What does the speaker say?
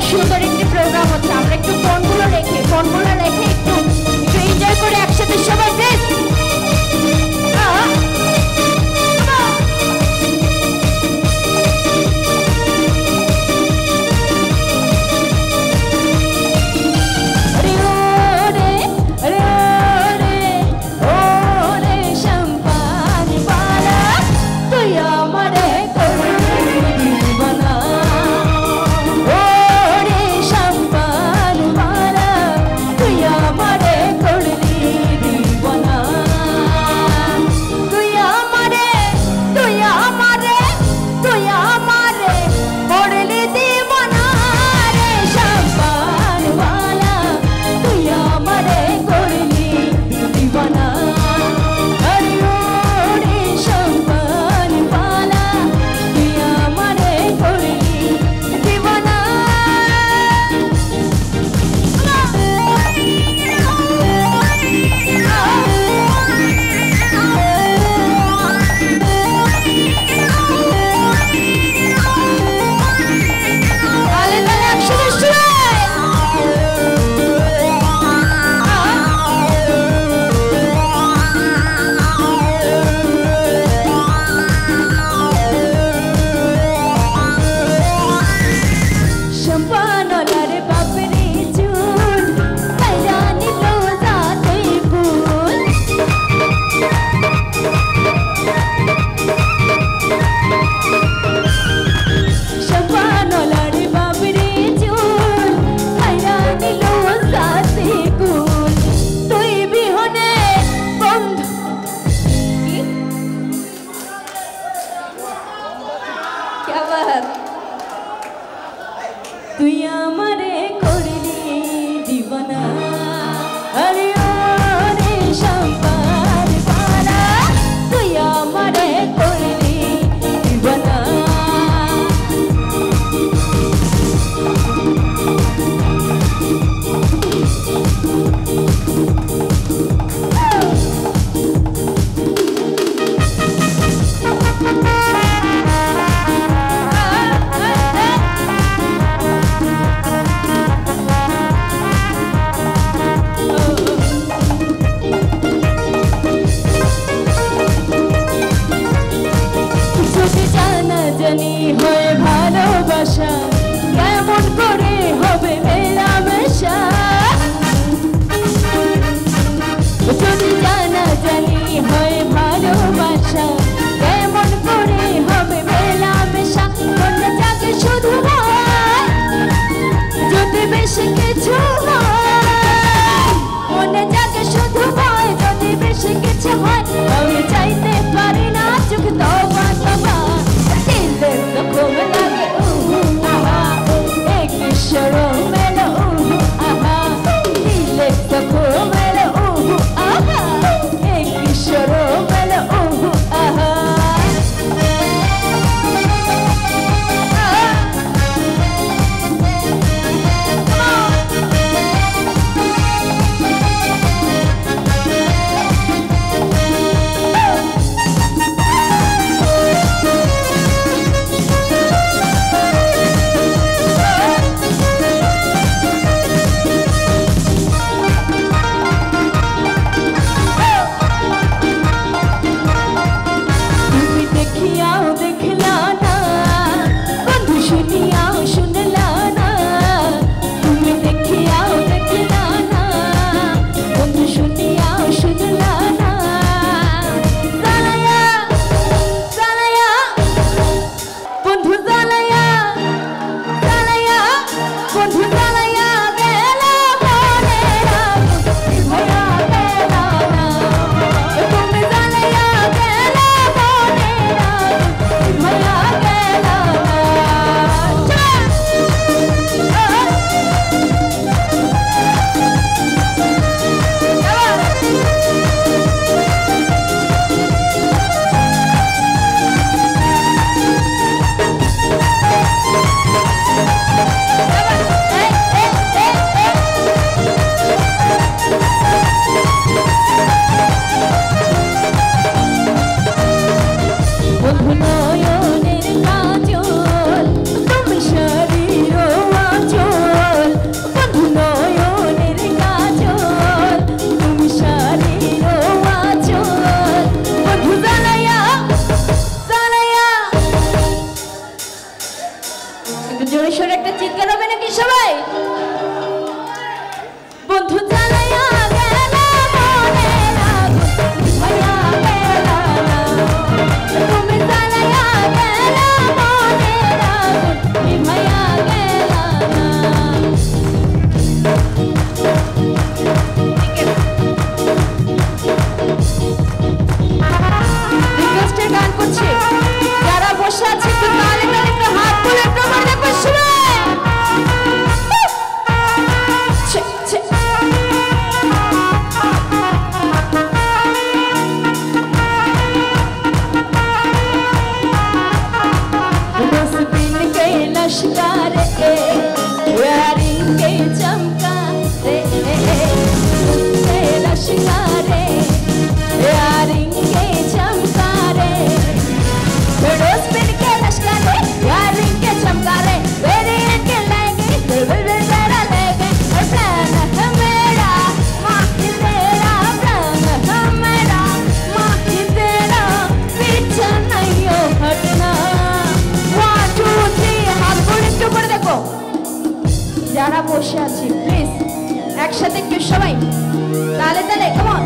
সুন্দর একটি প্রোগ্রাম হচ্ছে। আমরা একটু ফোনগুলো রেখে একটু এনজয় করে একসাথে সবাই বেশ তুই আমারে করলি দিবানা আরে ওরে সম্পার পালা তুই আমারে করলি দিবানা জানি হয়ে ভালোবাসা কেমন করে হবে মেলামেশা যদি জানা জানি হয়ে ভালোবাসা কেমন করে হবে মেলামেশা মনে জাগে শুধু যদি বেশি কিছু হয় মনে জাগে শুধু ভয় যদি বেশি কিছু হয় আমি চাইতে পারি না চোখ তবা তবা Come জোরে সোরে একটা চিৎকার হবে নাকি সবাই? বন্ধু জ্বালাইয়া গেল মনের আগুন নিভাইয়া গেল না, তুমি জ্বালাইয়া গেল মনের আগুন নিভাইয়া গেল না। রিকোয়েস্টের গান করছে, যারা বসে আছে একটু তালে তালে একটু হাত তুলে একটু আমার দেখো শুনে। लश्कर यारी के चमका रे लश्कर यारी के चमका रे रोज पिन के लश्कर यारी के चमका रे मेरे के लेंगे तेरा लेंगे प्राण है मेरा माँ की तेरा प्राण है मेरा माँ की तेरा पीछे नहीं हो हटना। দেখো যারা বসে আছি প্লিজ একসাথে একটু সবাই তালে তালে কেমন